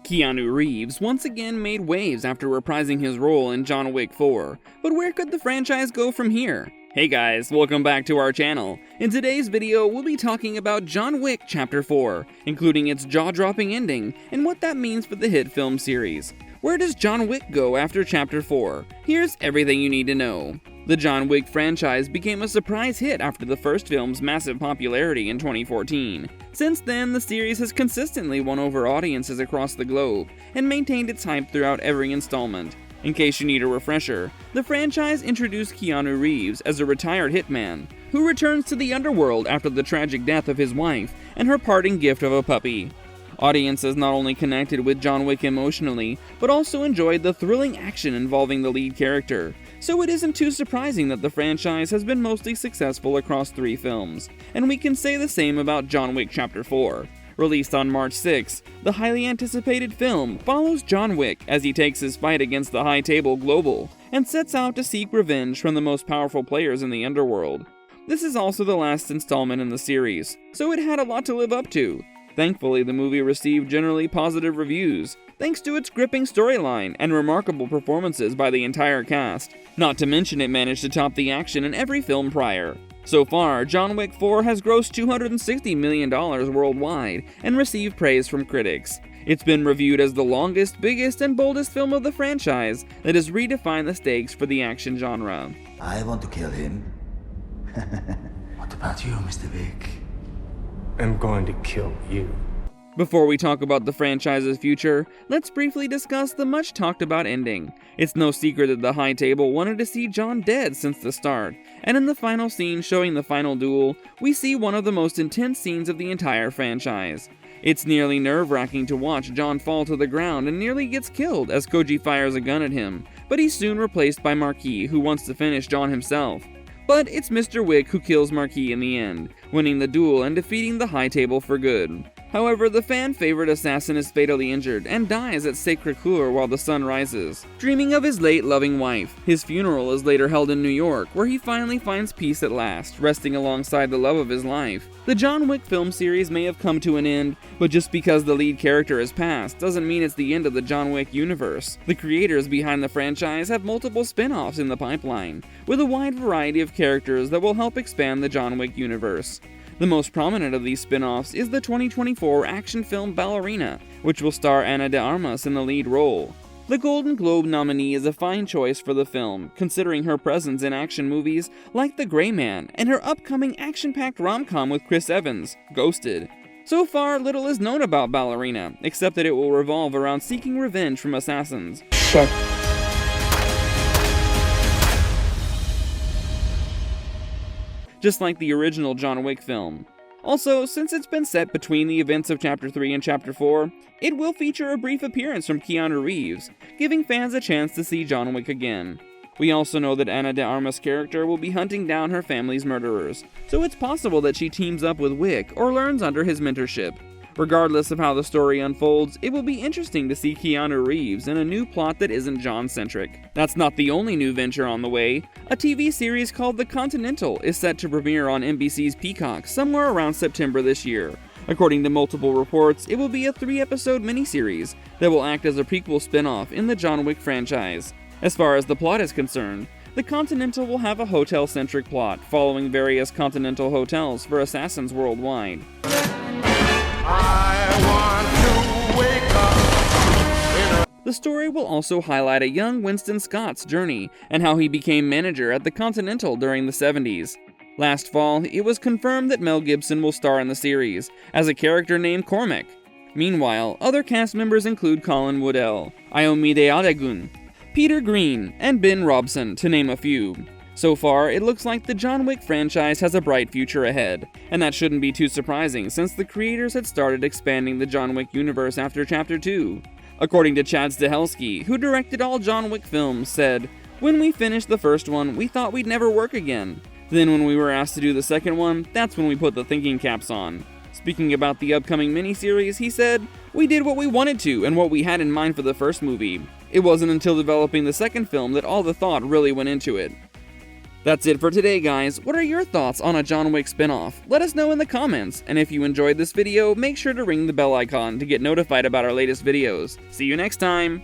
Keanu Reeves once again made waves after reprising his role in John Wick 4, but where could the franchise go from here? Hey guys, welcome back to our channel. In today's video, we'll be talking about John Wick Chapter 4, including its jaw-dropping ending and what that means for the hit film series. Where does John Wick go after Chapter 4? Here's everything you need to know. The John Wick franchise became a surprise hit after the first film's massive popularity in 2014. Since then, the series has consistently won over audiences across the globe and maintained its hype throughout every installment. In case you need a refresher, the franchise introduced Keanu Reeves as a retired hitman who returns to the underworld after the tragic death of his wife and her parting gift of a puppy. Audiences not only connected with John Wick emotionally, but also enjoyed the thrilling action involving the lead character, so it isn't too surprising that the franchise has been mostly successful across 3 films, and we can say the same about John Wick Chapter 4. Released on March 6, the highly anticipated film follows John Wick as he takes his fight against the High Table Global, and sets out to seek revenge from the most powerful players in the underworld. This is also the last installment in the series, so it had a lot to live up to. Thankfully, the movie received generally positive reviews, thanks to its gripping storyline and remarkable performances by the entire cast. Not to mention it managed to top the action in every film prior. So far, John Wick 4 has grossed $260 million worldwide and received praise from critics. It's been reviewed as the longest, biggest, and boldest film of the franchise that has redefined the stakes for the action genre. I want to kill him. What about you, Mr. Vic? I'm going to kill you. Before we talk about the franchise's future, let's briefly discuss the much talked about ending. It's no secret that the High Table wanted to see John dead since the start, and in the final scene showing the final duel, we see one of the most intense scenes of the entire franchise. It's nearly nerve-wracking to watch John fall to the ground and nearly gets killed as Koji fires a gun at him, but he's soon replaced by Marquis, who wants to finish John himself. But it's Mr. Wick who kills Marquis in the end, winning the duel and defeating the High Table for good. However, the fan-favorite assassin is fatally injured and dies at Sacré-Cœur while the sun rises, dreaming of his late loving wife. His funeral is later held in New York, where he finally finds peace at last, resting alongside the love of his life. The John Wick film series may have come to an end, but just because the lead character has passed doesn't mean it's the end of the John Wick universe. The creators behind the franchise have multiple spin-offs in the pipeline, with a wide variety of characters that will help expand the John Wick universe. The most prominent of these spin-offs is the 2024 action film Ballerina, which will star Ana de Armas in the lead role. The Golden Globe nominee is a fine choice for the film, considering her presence in action movies like The Gray Man and her upcoming action-packed rom-com with Chris Evans, Ghosted. So far, little is known about Ballerina, except that it will revolve around seeking revenge from assassins. Shit. Just like the original John Wick film. Also, since it's been set between the events of Chapter 3 and Chapter 4, it will feature a brief appearance from Keanu Reeves, giving fans a chance to see John Wick again. We also know that Ana de Armas' character will be hunting down her family's murderers, so it's possible that she teams up with Wick or learns under his mentorship. Regardless of how the story unfolds, it will be interesting to see Keanu Reeves in a new plot that isn't John-centric. That's not the only new venture on the way. A TV series called The Continental is set to premiere on NBC's Peacock somewhere around September this year. According to multiple reports, it will be a 3-episode miniseries that will act as a prequel spin-off in the John Wick franchise. As far as the plot is concerned, The Continental will have a hotel-centric plot, following various Continental hotels for assassins worldwide. The story will also highlight a young Winston Scott's journey and how he became manager at the Continental during the 70s. Last fall, it was confirmed that Mel Gibson will star in the series, as a character named Cormac. Meanwhile, other cast members include Colin Woodell, Ayomide Adegun, Peter Green, and Ben Robson, to name a few. So far, it looks like the John Wick franchise has a bright future ahead, and that shouldn't be too surprising since the creators had started expanding the John Wick universe after Chapter 2. According to Chad Stahelski, who directed all John Wick films, said, "When we finished the first one, we thought we'd never work again. Then when we were asked to do the second one, that's when we put the thinking caps on." Speaking about the upcoming miniseries, he said, "We did what we wanted to and what we had in mind for the first movie. It wasn't until developing the second film that all the thought really went into it." That's it for today, guys. What are your thoughts on a John Wick spinoff? Let us know in the comments, and if you enjoyed this video, make sure to ring the bell icon to get notified about our latest videos. See you next time!